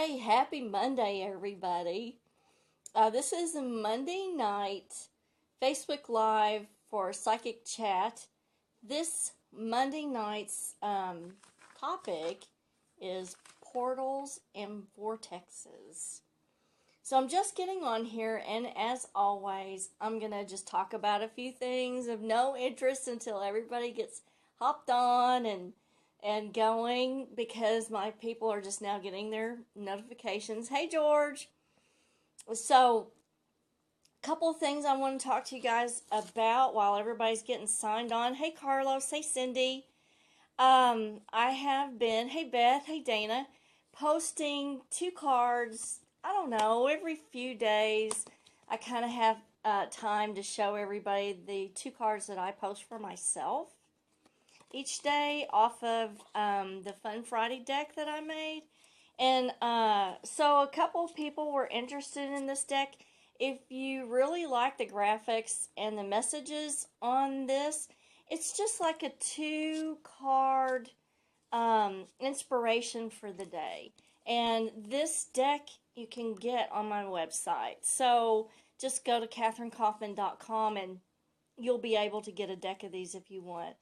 Hey, happy Monday, everybody. This is a Monday night Facebook Live for Psychic Chat. This Monday night's topic is portals and vortexes. So I'm just getting on here, and as always, I'm going to just talk about a few things of no interest until everybody gets hopped on and going, because my people are just now getting their notifications. Hey, George. So, a couple of things I want to talk to you guys about while everybody's getting signed on. Hey, Carlos. Hey, Cindy. I have been, hey, Beth. Hey, Dana, posting two cards, I don't know, every few days. I kind of have time to show everybody the two cards that I post for myself each day off of the Fun Friday deck that I made. And so a couple of people were interested in this deck. If you really like the graphics and the messages on this, it's just like a two-card inspiration for the day. And this deck you can get on my website. So just go to kathrynkauffman.com and you'll be able to get a deck of these if you want.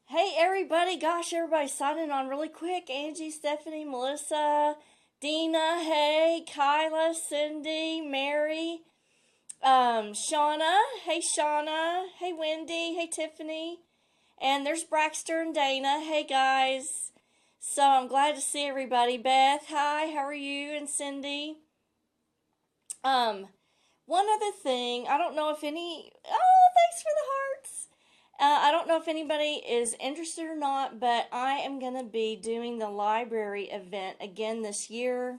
Hey, everybody. Gosh, everybody's signing on really quick. Angie, Stephanie, Melissa, Dina, hey, Kyla, Cindy, Mary, Shauna. Hey, Shauna. Hey, Wendy. Hey, Tiffany. And there's Braxter and Dana. Hey, guys. So I'm glad to see everybody. Beth, hi. How are you? And Cindy. One other thing. I don't know if any... Oh, thanks for the hearts. I don't know if anybody is interested or not, but I am going to be doing the library event again this year.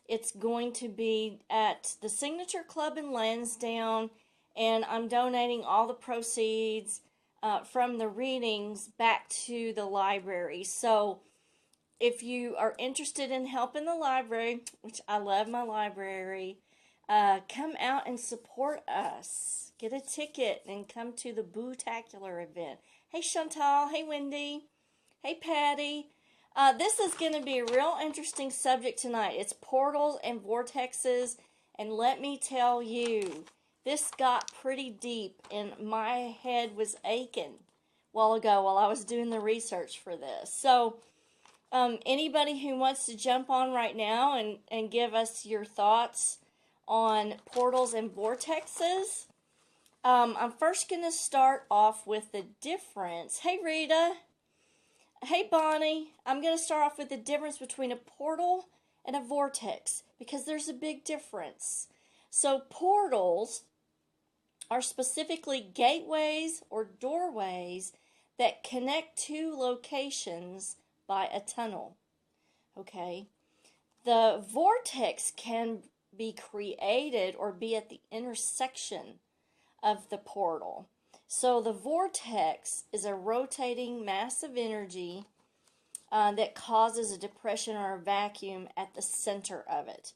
It's going to be at the Signature Club in Lansdowne, and I'm donating all the proceeds from the readings back to the library. So if you are interested in helping the library, which I love my library, come out and support us. Get a ticket and come to the Boo-tacular event. Hey, Chantal. Hey, Wendy. Hey, Patty. This is going to be a real interesting subject tonight. It's portals and vortexes. And let me tell you, this got pretty deep and my head was aching a while ago while I was doing the research for this. So, anybody who wants to jump on right now and give us your thoughts on portals and vortexes. I'm first going to start off with the difference. Hey, Rita. Hey, Bonnie. I'm going to start off with the difference between a portal and a vortex, because there's a big difference. So portals are specifically gateways or doorways that connect two locations by a tunnel. Okay? The vortex can be created or be at the intersection of the portal. So the vortex is a rotating mass of energy that causes a depression or a vacuum at the center of it.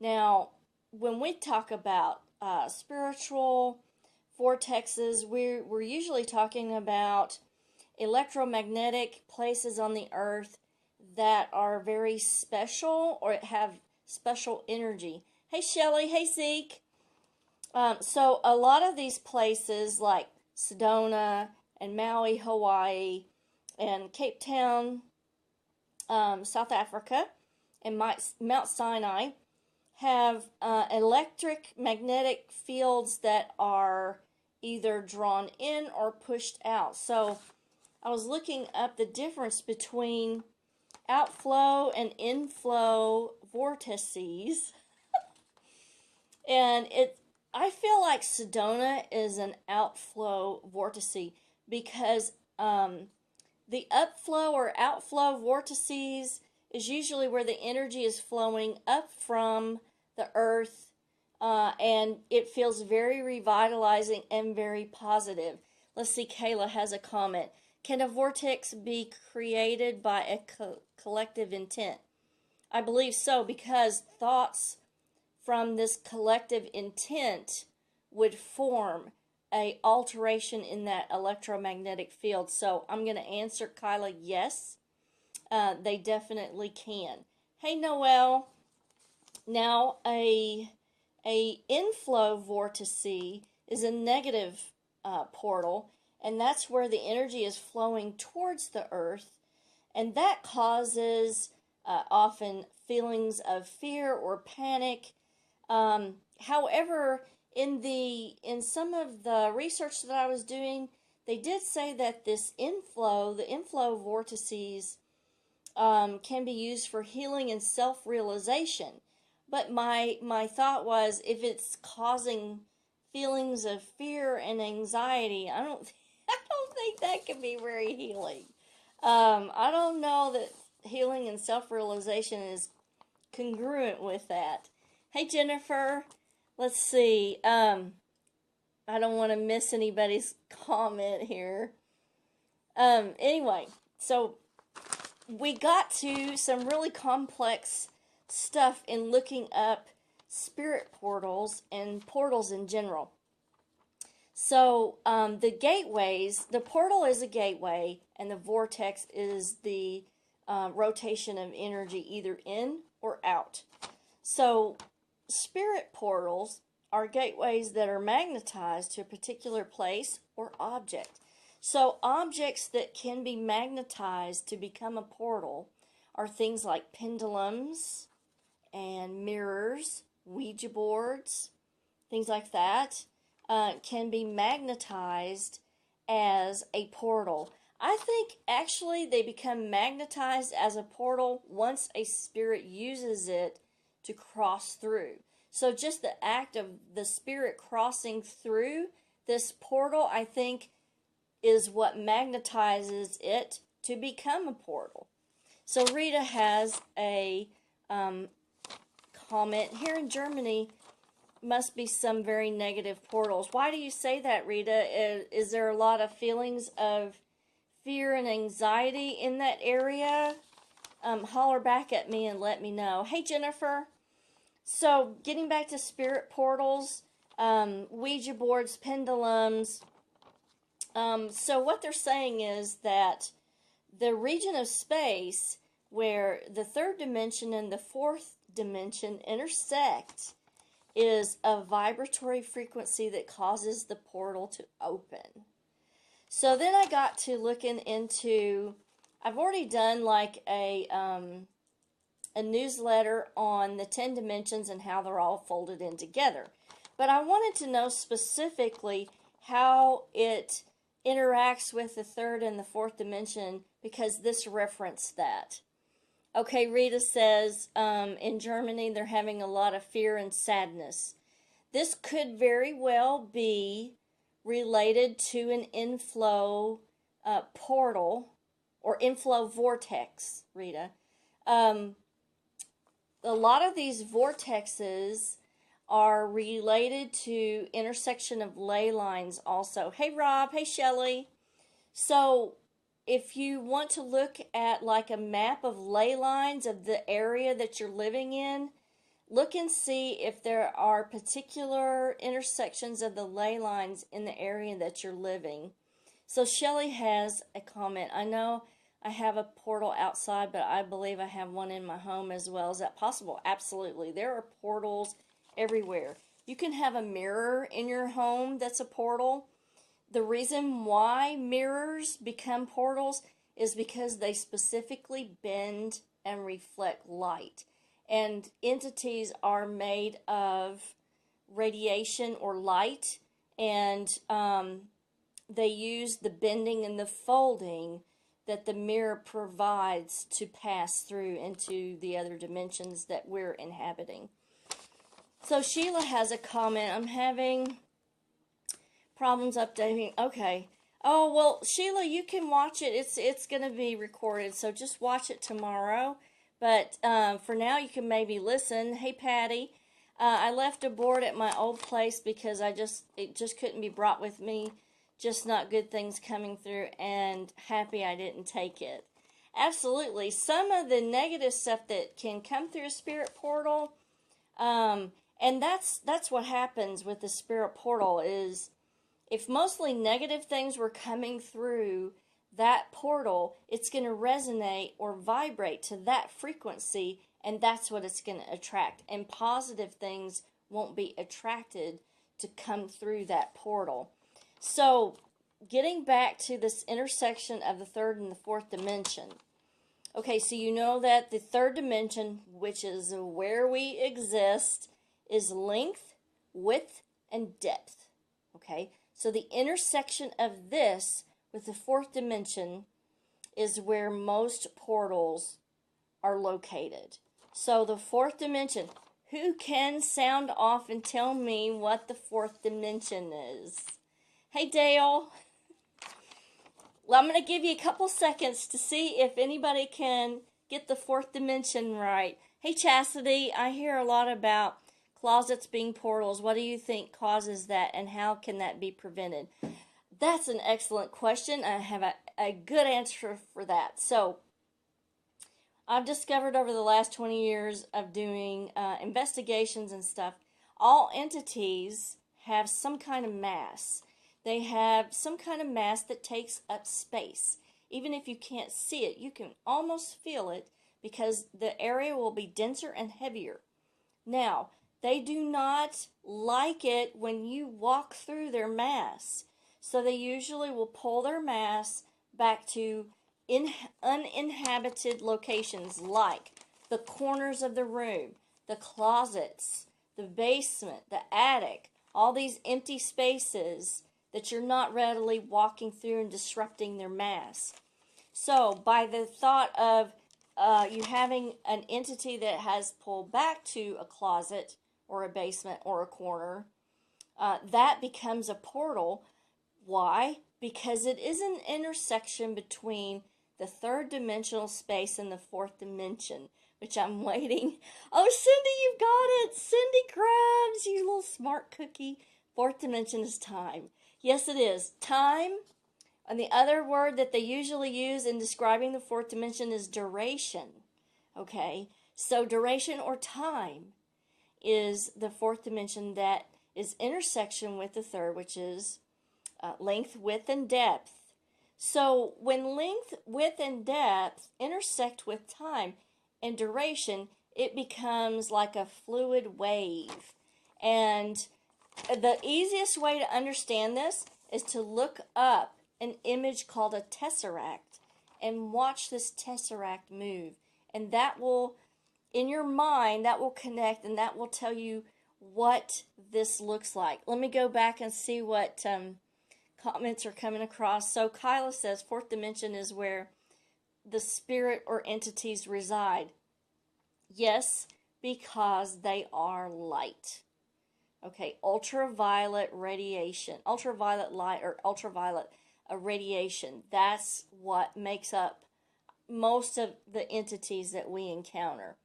Now, when we talk about spiritual vortexes, we're usually talking about electromagnetic places on the earth that are very special or have special energy. Hey, Shelley. Hey, Zeke. So a lot of these places like Sedona and Maui, Hawaii, and Cape Town, South Africa, and Mount Sinai have electric magnetic fields that are either drawn in or pushed out. So I was looking up the difference between outflow and inflow vortices, and I feel like Sedona is an outflow vortice because the upflow or outflow vortices is usually where the energy is flowing up from the earth, and it feels very revitalizing and very positive. Let's see, Kayla has a comment. Can a vortex be created by a collective intent? I believe so, because thoughts from this collective intent would form a alteration in that electromagnetic field. So I'm going to answer Kyla, yes, they definitely can. Hey, Noelle. Now, a inflow vortice is a negative portal, and that's where the energy is flowing towards the earth, and that causes often feelings of fear or panic. However, in some of the research that I was doing, they did say that the inflow vortices, can be used for healing and self-realization. But my thought was, if it's causing feelings of fear and anxiety, I don't I don't think that can be very healing. I don't know that healing and self-realization is congruent with that. Hey Jennifer, let's see. I don't want to miss anybody's comment here. Anyway, so we got to some really complex stuff in looking up spirit portals and portals in general. So the gateways, the portal is a gateway, and the vortex is the rotation of energy either in or out. So spirit portals are gateways that are magnetized to a particular place or object. So objects that can be magnetized to become a portal are things like pendulums and mirrors, Ouija boards, things like that, can be magnetized as a portal. I think actually they become magnetized as a portal once a spirit uses it to cross through. So just the act of the spirit crossing through this portal, I think, is what magnetizes it to become a portal. So Rita has a comment. Here in Germany must be some very negative portals. Why do you say that, Rita? Is there a lot of feelings of fear and anxiety in that area? Holler back at me and let me know. Hey Jennifer. So getting back to spirit portals, Ouija boards, pendulums. So what they're saying is that the region of space where the third dimension and the fourth dimension intersect is a vibratory frequency that causes the portal to open. So then I got to looking into, I've already done like a newsletter on the 10 dimensions and how they're all folded in together. But I wanted to know specifically how it interacts with the third and the fourth dimension, because this referenced that. Okay, Rita says in Germany they're having a lot of fear and sadness. This could very well be related to an inflow portal or inflow vortex, Rita. A lot of these vortexes are related to intersection of ley lines also. Hey Rob, hey Shelley. So if you want to look at like a map of ley lines of the area that you're living in, look and see if there are particular intersections of the ley lines in the area that you're living. So Shelley has a comment. I know I have a portal outside, but I believe I have one in my home as well. Is that possible? Absolutely. There are portals everywhere. You can have a mirror in your home that's a portal. The reason why mirrors become portals is because they specifically bend and reflect light. And entities are made of radiation or light, and they use the bending and the folding that the mirror provides to pass through into the other dimensions that we're inhabiting. So Sheila has a comment. I'm having problems updating. Okay. Oh, well, Sheila, you can watch it. It's going to be recorded, so just watch it tomorrow. But for now, you can maybe listen. Hey, Patty. I left a board at my old place because it just couldn't be brought with me. Just not good things coming through, and happy I didn't take it. Absolutely. Some of the negative stuff that can come through a spirit portal, and that's what happens with the spirit portal is, if mostly negative things were coming through that portal, it's going to resonate or vibrate to that frequency, and that's what it's going to attract. And positive things won't be attracted to come through that portal. So, getting back to this intersection of the third and the fourth dimension. Okay, so you know that the third dimension, which is where we exist, is length, width, and depth. Okay, so the intersection of this with the fourth dimension is where most portals are located. So the fourth dimension, who can sound off and tell me what the fourth dimension is? Hey, Dale. Well, I'm going to give you a couple seconds to see if anybody can get the fourth dimension right. Hey, Chastity, I hear a lot about closets being portals. What do you think causes that, and how can that be prevented? That's an excellent question. I have a good answer for that. So, I've discovered over the last 20 years of doing investigations and stuff, all entities have some kind of mass. They have some kind of mass that takes up space. Even if you can't see it, you can almost feel it because the area will be denser and heavier. Now, they do not like it when you walk through their mass. So they usually will pull their mass back to uninhabited locations like the corners of the room, the closets, the basement, the attic, all these empty spaces that you're not readily walking through and disrupting their mass. So by the thought of you having an entity that has pulled back to a closet or a basement or a corner, that becomes a portal. Why? Because it is an intersection between the third dimensional space and the fourth dimension, which I'm waiting. Oh, Cindy, you've got it. Cindy Krabs, you little smart cookie. Fourth dimension is time. Yes, it is. Time. And the other word that they usually use in describing the fourth dimension is duration. Okay? So duration or time is the fourth dimension that is intersection with the third, which is length, width, and depth. So when length, width, and depth intersect with time and duration, it becomes like a fluid wave. And the easiest way to understand this is to look up an image called a tesseract and watch this tesseract move. And that will, in your mind, that will connect and that will tell you what this looks like. Let me go back and see what comments are coming across. So Kyla says fourth dimension is where the spirit or entities reside. Yes, because they are light. Okay, ultraviolet radiation, ultraviolet light or ultraviolet radiation. That's what makes up most of the entities that we encounter.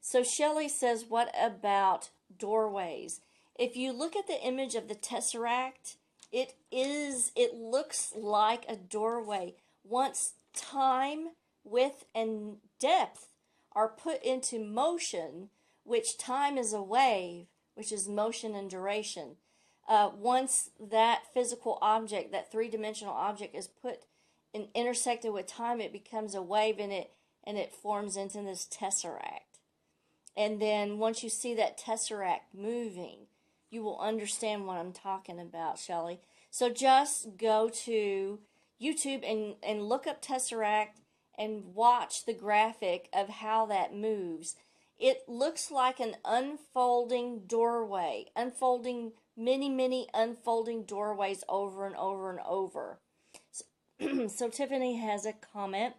So Shelley says, what about doorways? If you look at the image of the tesseract, it looks like a doorway. Once time, width, and depth are put into motion, which time is a wave, which is motion and duration. Once that physical object, that three-dimensional object is put and intersected with time, it becomes a wave and it forms into this tesseract. And then once you see that tesseract moving, you will understand what I'm talking about, Shelley. So just go to YouTube and look up tesseract and watch the graphic of how that moves. It looks like an unfolding doorway, unfolding many unfolding doorways over and over and over. So Tiffany has a comment.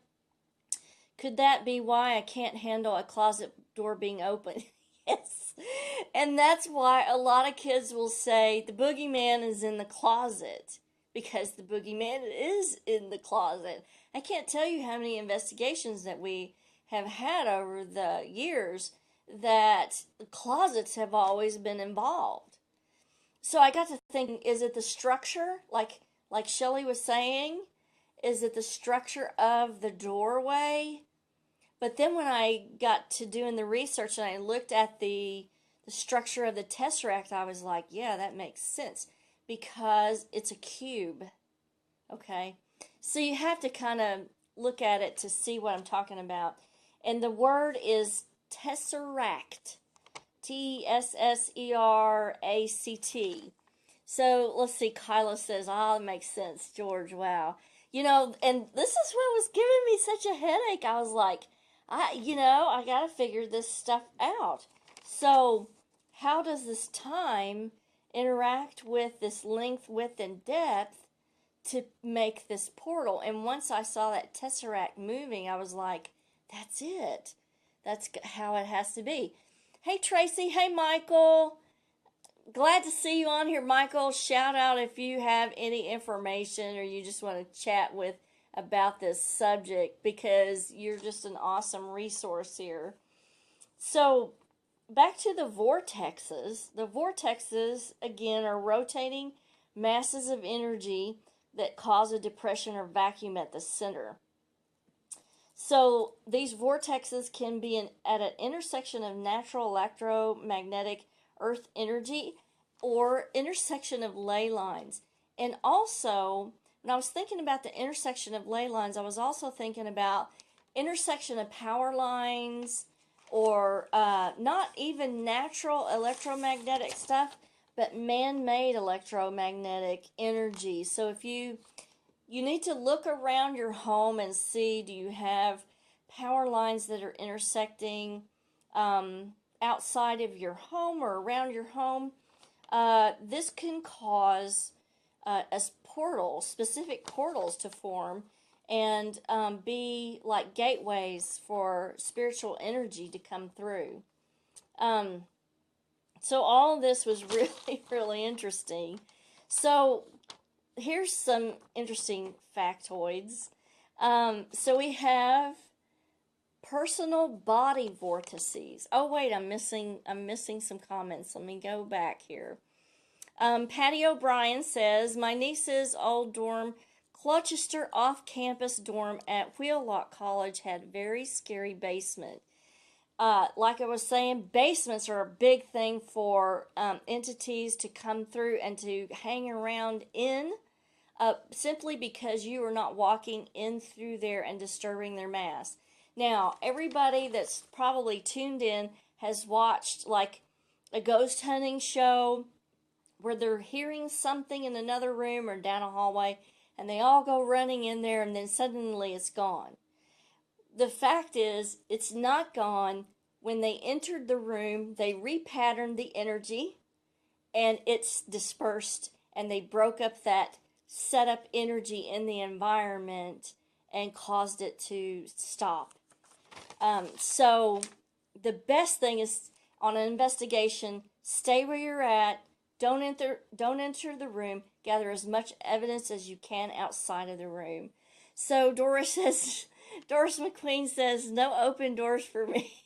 Could that be why I can't handle a closet door being open? Yes. And that's why a lot of kids will say the boogeyman is in the closet, because the boogeyman is in the closet. I can't tell you how many investigations that we have had over the years that closets have always been involved. So I got to thinking, is it the structure, like Shelley was saying? Is it the structure of the doorway? But then when I got to doing the research and I looked at the structure of the tesseract, I was like, yeah, that makes sense, because it's a cube. Okay? So you have to kind of look at it to see what I'm talking about. And the word is tesseract. Tesseract. So let's see. Kyla says, "Ah, it makes sense, George. Wow, and this is what was giving me such a headache. I was like, I gotta figure this stuff out. So, how does this time interact with this length, width, and depth to make this portal?" And once I saw that tesseract moving, I was like, "That's it. That's how it has to be." Hey Tracy. Hey Michael. Glad to see you on here, Michael. Shout out if you have any information or you just want to chat with about this subject, because you're just an awesome resource here. So, back to the vortexes. The vortexes, again, are rotating masses of energy that cause a depression or vacuum at the center. So, these vortexes can be at an intersection of natural electromagnetic earth energy or intersection of ley lines. And also, when I was thinking about the intersection of ley lines, I was also thinking about intersection of power lines, or not even natural electromagnetic stuff, but man-made electromagnetic energy. So if you need to look around your home and see, do you have power lines that are intersecting outside of your home or around your home? This can cause specific portals to form, and be like gateways for spiritual energy to come through. So all of this was really, really interesting. So here's some interesting factoids. So we have personal body vortices. Oh wait, I'm missing some comments. Let me go back here. Patty O'Brien says, "My niece's old dorm, Colchester off-campus dorm at Wheelock College, had very scary basement." Like I was saying, basements are a big thing for entities to come through and to hang around in, simply because you are not walking in through there and disturbing their mass. Now, everybody that's probably tuned in has watched like a ghost hunting show where they're hearing something in another room or down a hallway, and they all go running in there, and then suddenly it's gone. The fact is, it's not gone. When they entered the room, they repatterned the energy, and it's dispersed, and they broke up that set up energy in the environment and caused it to stop. So the best thing is, on an investigation, stay where you're at. Don't enter the room. Gather as much evidence as you can outside of the room. So Doris McQueen says, "No open doors for me."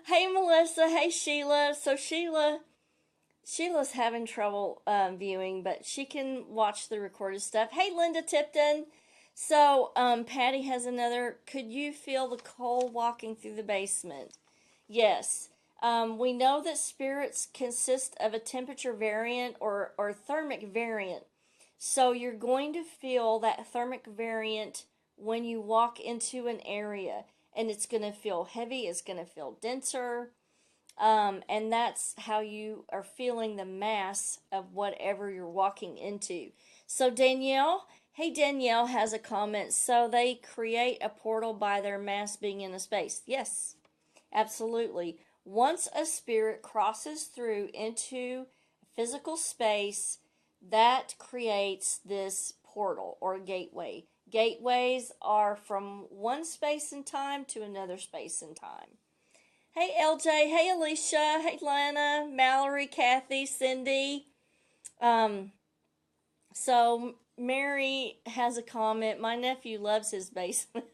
Hey Melissa, hey Sheila. So Sheila's having trouble viewing, but she can watch the recorded stuff. Hey Linda Tipton. So Patty has another. "Could you feel the cold walking through the basement?" Yes. We know that spirits consist of a temperature variant or thermic variant. So you're going to feel that thermic variant when you walk into an area. And it's going to feel heavy. It's going to feel denser. And that's how you are feeling the mass of whatever you're walking into. So Danielle, hey, Danielle has a comment. So they create a portal by their mass being in a space. Yes, absolutely. Once a spirit crosses through into physical space, that creates this portal or gateway. Gateways are from one space and time to another space and time. Hey LJ, hey Alicia, hey Lana, Mallory, Kathy, Cindy. So Mary has a comment. "My nephew loves his basement."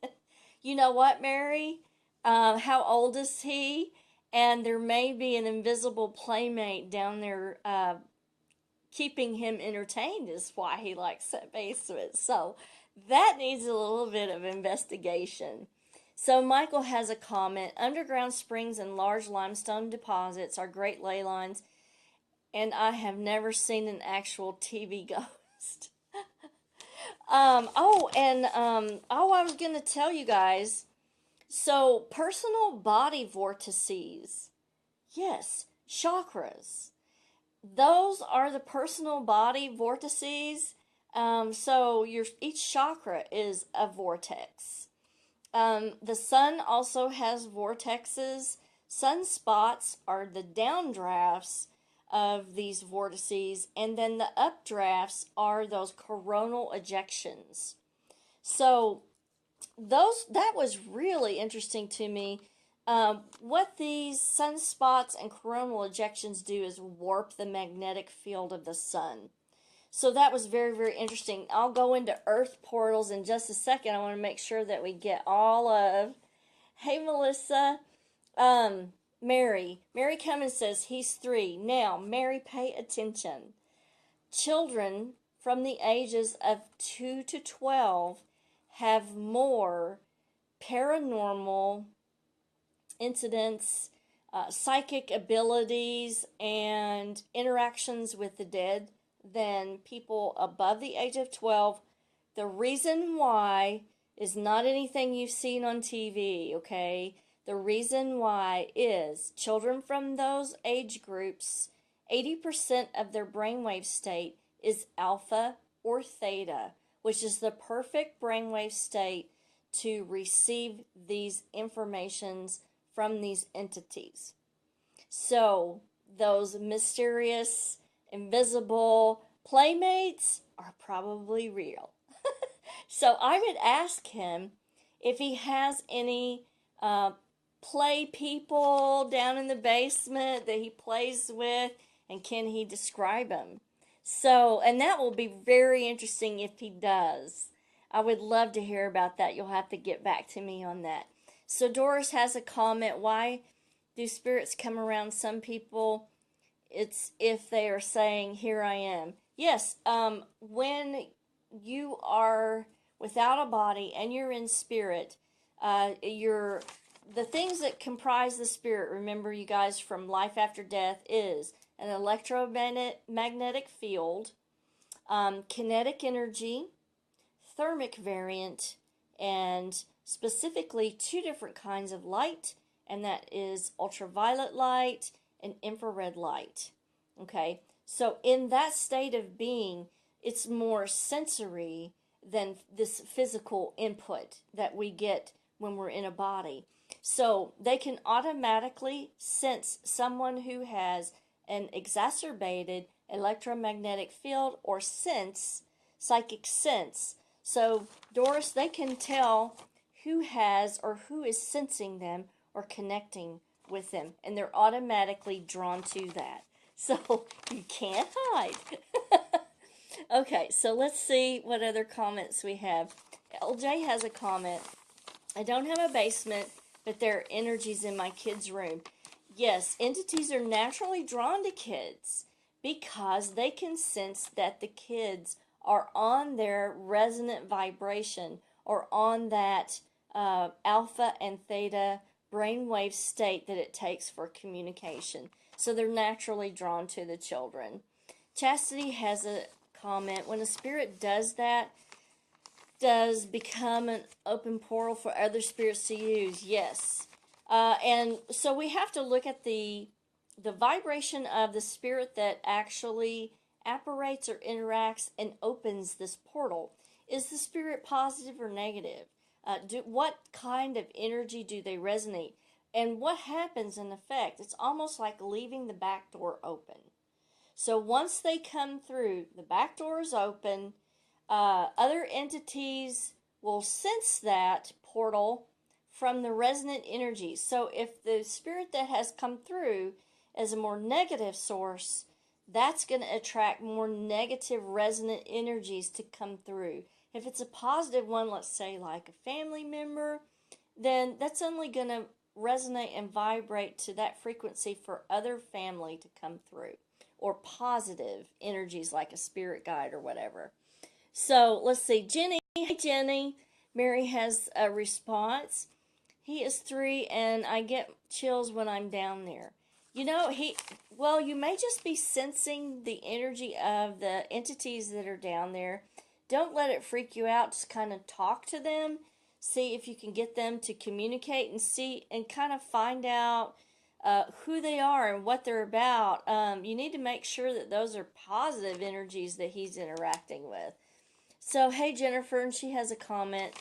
You know what, Mary? How old is he? And there may be an invisible playmate down there keeping him entertained, is why he likes that basement. So that needs a little bit of investigation. So Michael has a comment. "Underground springs and large limestone deposits are great ley lines, and I have never seen an actual TV ghost." I was going to tell you guys. So, personal body vortices. Yes, chakras. Those are the personal body vortices. So your each chakra is a vortex. The sun also has vortexes. Sunspots are the downdrafts of these vortices, and then the updrafts are those coronal ejections. So that was really interesting to me. What these sunspots and coronal ejections do is warp the magnetic field of the sun. So that was very, very interesting. I'll go into earth portals in just a second. I want to make sure that we get all of. Hey, Melissa. Mary. Mary Cummins says he's 3. Now, Mary, pay attention. Children from the ages of 2 to 12 have more paranormal incidents, psychic abilities, and interactions with the dead than people above the age of 12. The reason why is not anything you've seen on TV, okay? The reason why is children from those age groups, 80% of their brainwave state is alpha or theta, which is the perfect brainwave state to receive these informations from these entities. So, those mysterious, invisible playmates are probably real. So, I would ask him if he has any play people down in the basement that he plays with, and can he describe them? So, and that will be very interesting if he does. I would love to hear about that. You'll have to get back to me on that. So Doris has a comment. Why do spirits come around some people? It's if they are saying, here I am. Yes, when you are without a body and you're in spirit, the things that comprise the spirit, remember you guys, from life after death, is an electromagnetic field, kinetic energy, thermic variant, and specifically 2 different kinds of light, and that is ultraviolet light and infrared light. Okay, so in that state of being, it's more sensory than this physical input that we get when we're in a body. So they can automatically sense someone who has an exacerbated electromagnetic field or sense, psychic sense. So, Doris, they can tell who has or who is sensing them or connecting with them, and they're automatically drawn to that. So, you can't hide. Okay, so let's see what other comments we have. LJ has a comment. I don't have a basement, but there are energies in my kids' room. Yes, entities are naturally drawn to kids because they can sense that the kids are on their resonant vibration or on that alpha and theta brainwave state that it takes for communication. So they're naturally drawn to the children. Chastity has a comment. When a spirit does that, does become an open portal for other spirits to use? Yes. And so we have to look at the vibration of the spirit that actually apparates or interacts and opens this portal. Is the spirit positive or negative? What kind of energy do they resonate? And what happens in effect? It's almost like leaving the back door open. So once they come through, the back door is open. Other entities will sense that portal from the resonant energy. So if the spirit that has come through is a more negative source, that's going to attract more negative resonant energies to come through. If it's a positive one, let's say like a family member, then that's only going to resonate and vibrate to that frequency for other family to come through, or positive energies like a spirit guide or whatever. So let's see, Jenny. Hey, Jenny. Mary has a response. He is 3, and I get chills when I'm down there. You know, you may just be sensing the energy of the entities that are down there. Don't let it freak you out. Just kind of talk to them. see if you can get them to communicate and see and kind of find out who they are and what they're about. You need to make sure that those are positive energies that he's interacting with. So, hey Jennifer, and she has a comment.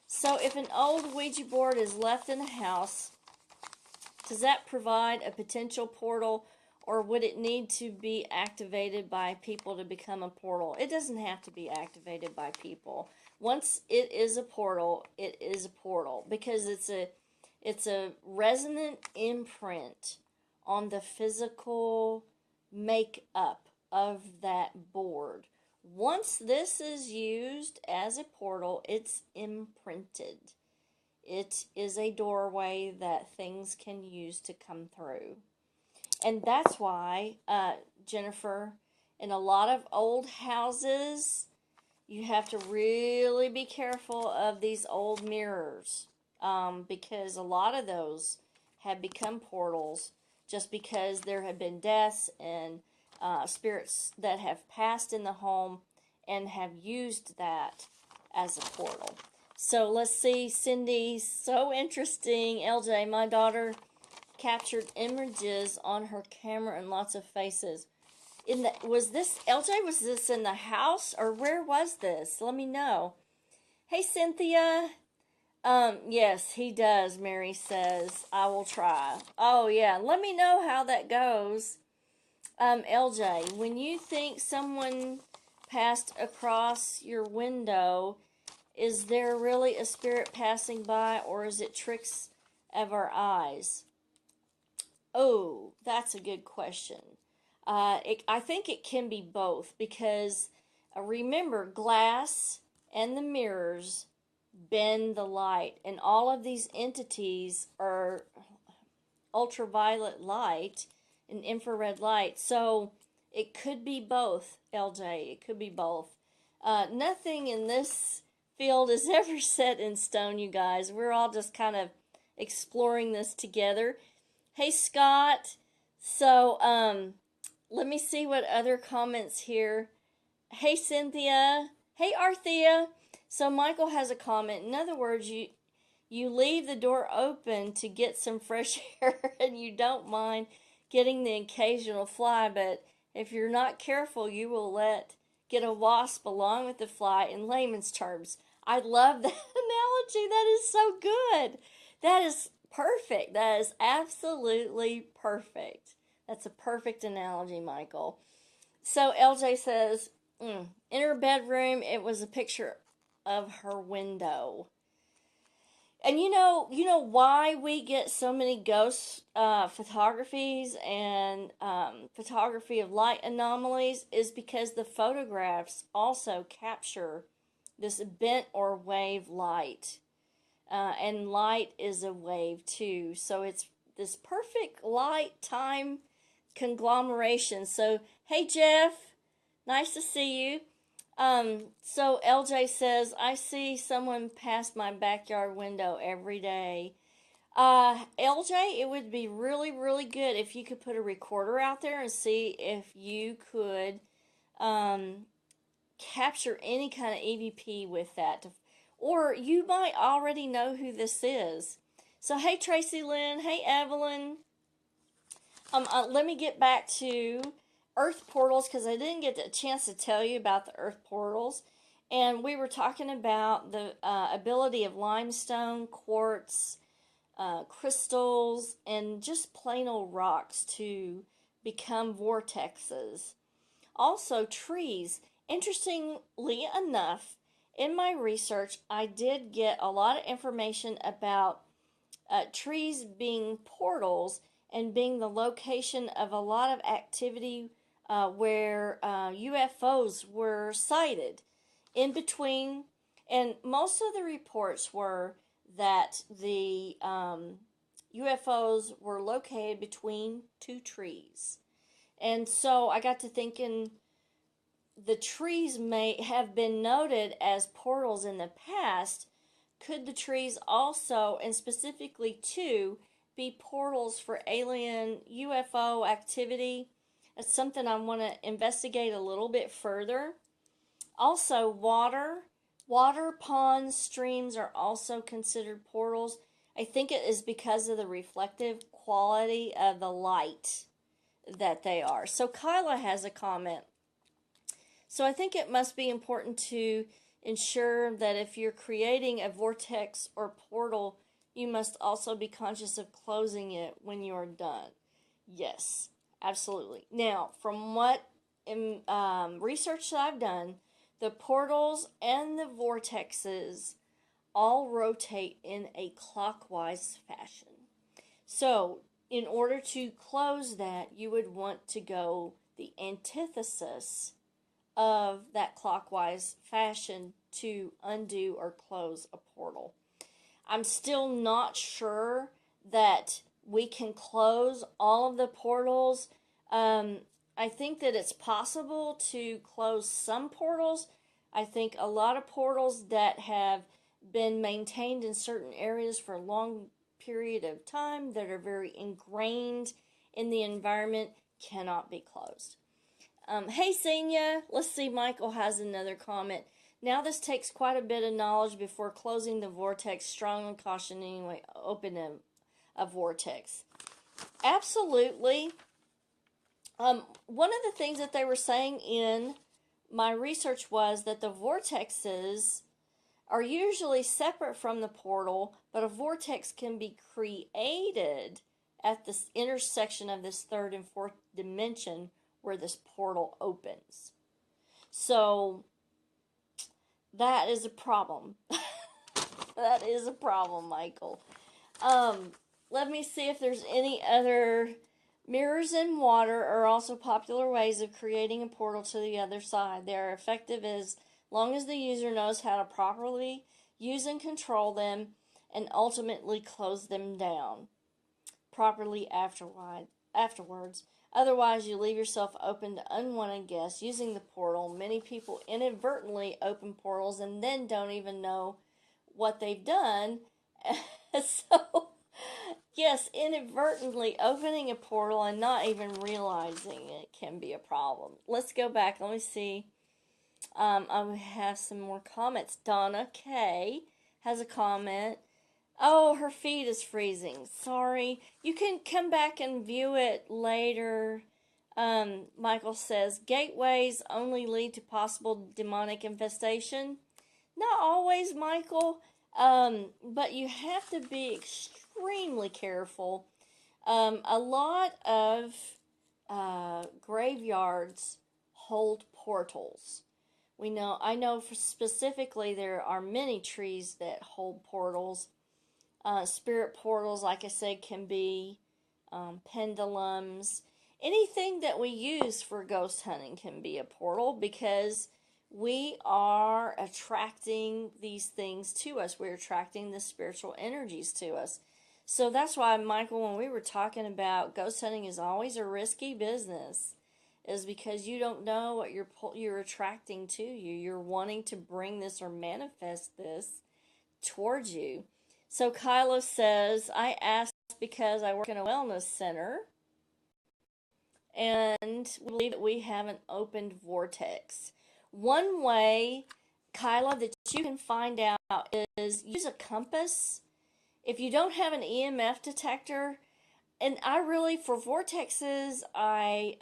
So, if an old Ouija board is left in a house, does that provide a potential portal, or would it need to be activated by people to become a portal? It doesn't have to be activated by people. Once it is a portal, it is a portal because it's a resonant imprint on the physical makeup of that board. Once this is used as a portal, it's imprinted. It is a doorway that things can use to come through. And that's why, Jennifer, in a lot of old houses, you have to really be careful of these old mirrors, because a lot of those have become portals just because there have been deaths and spirits that have passed in the home and have used that as a portal. So let's see, Cindy, so interesting. LJ, my daughter captured images on her camera and lots of faces. Was this, LJ, was this in the house or where was this? Let me know. Hey, Cynthia. Yes, he does, Mary says. I will try. Oh, yeah, let me know how that goes. LJ, when you think someone passed across your window, is there really a spirit passing by, or is it tricks of our eyes? Oh, that's a good question. I think it can be both because remember, glass and the mirrors bend the light, and all of these entities are ultraviolet light and infrared light. So it could be both, LJ. It could be both. Nothing in this field is ever set in stone, you guys. We're all just kind of exploring this together. Hey, Scott. So, let me see what other comments here. Hey, Cynthia. Hey, Arthea. So, Michael has a comment. In other words, you leave the door open to get some fresh air and you don't mind getting the occasional fly, but if you're not careful, you will get a wasp along with the fly in layman's terms. I love that analogy. That is so good. That is perfect. That is absolutely perfect. That's a perfect analogy, Michael. So LJ says, in her bedroom, it was a picture of her window. And you know why we get so many ghost photographies and photography of light anomalies is because the photographs also capture this bent or wave light. And light is a wave too. So it's this perfect light time conglomeration. So, hey Jeff, nice to see you. So LJ says, I see someone pass my backyard window every day. LJ, it would be really, really good if you could put a recorder out there and see if you could capture any kind of EVP with that. Or you might already know who this is. So, hey Tracy Lynn, hey Evelyn. Let me get back to earth portals because I didn't get a chance to tell you about the earth portals. And we were talking about the ability of limestone, quartz, crystals, and just plain old rocks to become vortexes. Also, trees. Interestingly enough, in my research, I did get a lot of information about trees being portals and being the location of a lot of activity where UFOs were sighted in between. And most of the reports were that the UFOs were located between two trees. And so I got to thinking, the trees may have been noted as portals in the past. Could the trees also, and specifically two, be portals for alien UFO activity? That's something I want to investigate a little bit further. Also, water Water, ponds, streams are also considered portals. I think it is because of the reflective quality of the light that they are. So Kyla has a comment. So I think it must be important to ensure that if you're creating a vortex or portal, you must also be conscious of closing it when you are done. Yes, absolutely. Now, from what research that I've done, the portals and the vortexes all rotate in a clockwise fashion. So, in order to close that, you would want to go the antithesis of that clockwise fashion to undo or close a portal. I'm still not sure that we can close all of the portals. I think that it's possible to close some portals. I think a lot of portals that have been maintained in certain areas for a long period of time that are very ingrained in the environment cannot be closed. Hey, Senia. Let's see, Michael has another comment. Now this takes quite a bit of knowledge before closing the vortex. Strongly caution anyway, open a vortex. Absolutely. One of the things that they were saying in my research was that the vortexes are usually separate from the portal, but a vortex can be created at this intersection of this third and fourth dimension where this portal opens. So that is a problem. That is a problem, Michael. Let me see if there's any other. Mirrors in water are also popular ways of creating a portal to the other side. They are effective as long as the user knows how to properly use and control them and ultimately close them down properly afterwards. Otherwise, you leave yourself open to unwanted guests using the portal. Many people inadvertently open portals and then don't even know what they've done. So, yes, inadvertently opening a portal and not even realizing it can be a problem. Let's go back. Let me see. I have some more comments. Donna K has a comment. Oh, her feed is freezing. Sorry. You can come back and view it later. Michael says, gateways only lead to possible demonic infestation. Not always, Michael. But you have to be extremely careful. A lot of graveyards hold portals. I know specifically there are many trees that hold portals. Spirit portals, like I said, can be pendulums. Anything that we use for ghost hunting can be a portal because we are attracting these things to us. We're attracting the spiritual energies to us. So that's why, Michael, when we were talking about ghost hunting is always a risky business, is because you don't know what you're attracting to you. You're wanting to bring this or manifest this towards you. So Kyla says, I asked because I work in a wellness center and we believe that we have an opened vortex. One way, Kyla, that you can find out is use a compass. If you don't have an EMF detector, and for vortexes, I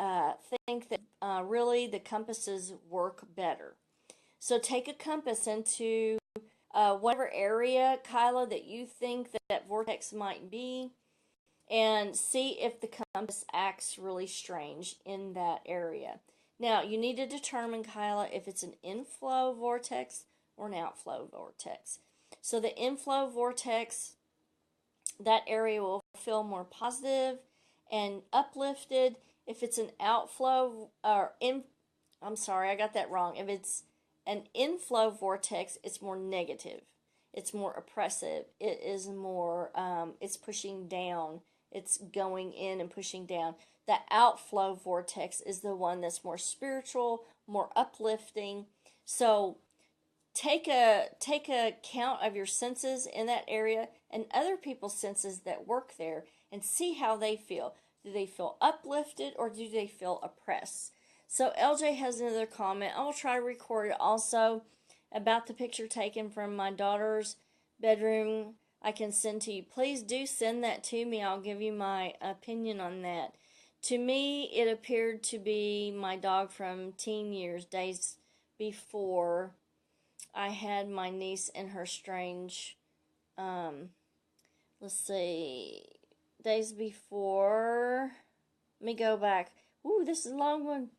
think that really the compasses work better. So take a compass into whatever area, Kyla, that you think that vortex might be, and see if the compass acts really strange in that area. Now, you need to determine, Kyla, if it's an inflow vortex or an outflow vortex. So the inflow vortex, that area will feel more positive and uplifted. If it's an outflow, I'm sorry, I got that wrong. If it's an inflow vortex, it's more negative. It's more oppressive. It is more, it's pushing down. It's going in and pushing down. The outflow vortex is the one that's more spiritual, more uplifting. So take a count of your senses in that area and other people's senses that work there and see how they feel. Do they feel uplifted or do they feel oppressed? So LJ has another comment. I will try to record it also. about the picture taken from my daughter's bedroom I can send to you. Please do send that to me. I'll give you my opinion on that. To me, it appeared to be my dog from teen years, days before I had my niece in her strange, let's see, days before, let me go back. Ooh, this is a long one.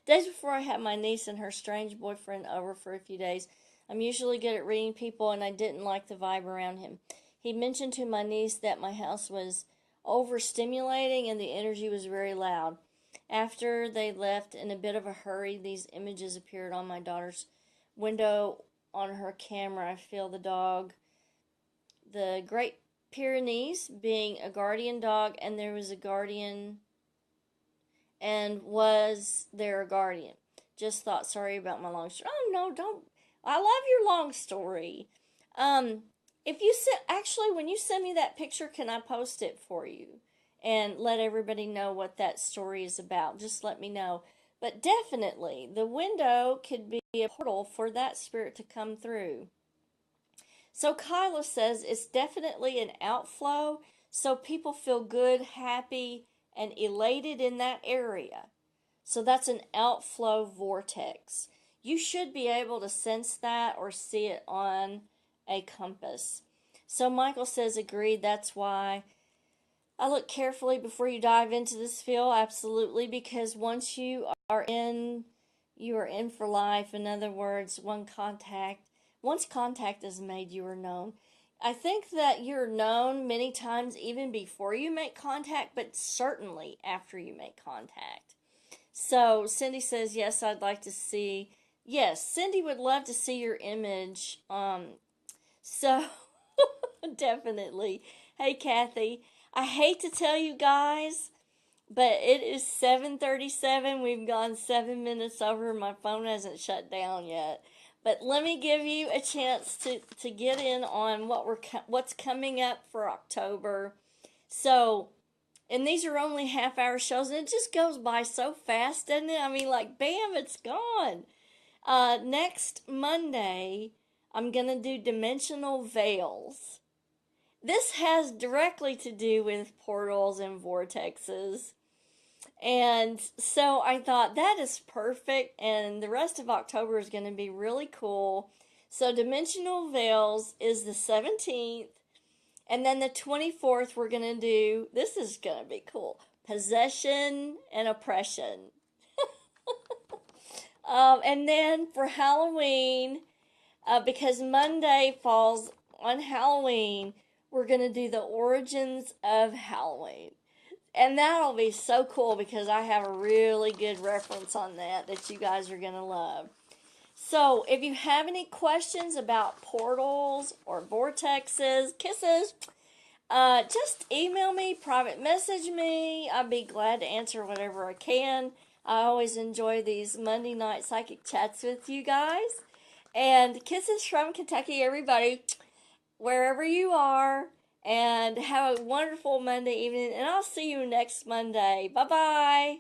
Days before I had my niece and her strange boyfriend over for a few days. I'm usually good at reading people, and I didn't like the vibe around him. He mentioned to my niece that my house was overstimulating and the energy was very loud. After they left in a bit of a hurry, these images appeared on my daughter's window on her camera. I feel the dog, the Great Pyrenees, being a guardian dog, and there was a guardian, and was there a guardian? Just thought, sorry about my long story. Oh, no, don't. I love your long story. If you actually, when you send me that picture, can I post it for you and let everybody know what that story is about? Just let me know. But definitely, the window could be a portal for that spirit to come through. So Kyla says it's definitely an outflow, so people feel good, happy, and elated in that area. So that's an outflow vortex. You should be able to sense that or see it on a compass. So Michael says, agreed, that's why I look carefully before you dive into this field. Absolutely, because once you are in for life. In other words, once contact is made, you are known. I think that you're known many times even before you make contact, but certainly after you make contact. So Cindy says, yes, I'd like to see. Yes, Cindy would love to see your image. So definitely. Hey, Kathy, I hate to tell you guys, but it is 7:37. We've gone 7 minutes over. My phone hasn't shut down yet. But let me give you a chance to get in on what's coming up for October. So, and these are only half-hour shows, and it just goes by so fast, doesn't it? I mean, like, bam, it's gone. Next Monday, I'm going to do dimensional veils. This has directly to do with portals and vortexes. And so I thought that is perfect, and the rest of October is going to be really cool. So dimensional veils is the 17th, and then the 24th we're going to do, this is going to be cool, possession and oppression. And then for Halloween, because Monday falls on Halloween, we're going to do the origins of Halloween. And that'll be so cool because I have a really good reference on that you guys are going to love. So if you have any questions about portals or vortexes, kisses, just email me, private message me. I'd be glad to answer whatever I can. I always enjoy these Monday night psychic chats with you guys. And kisses from Kentucky, everybody, wherever you are. And have a wonderful Monday evening. And I'll see you next Monday. Bye-bye.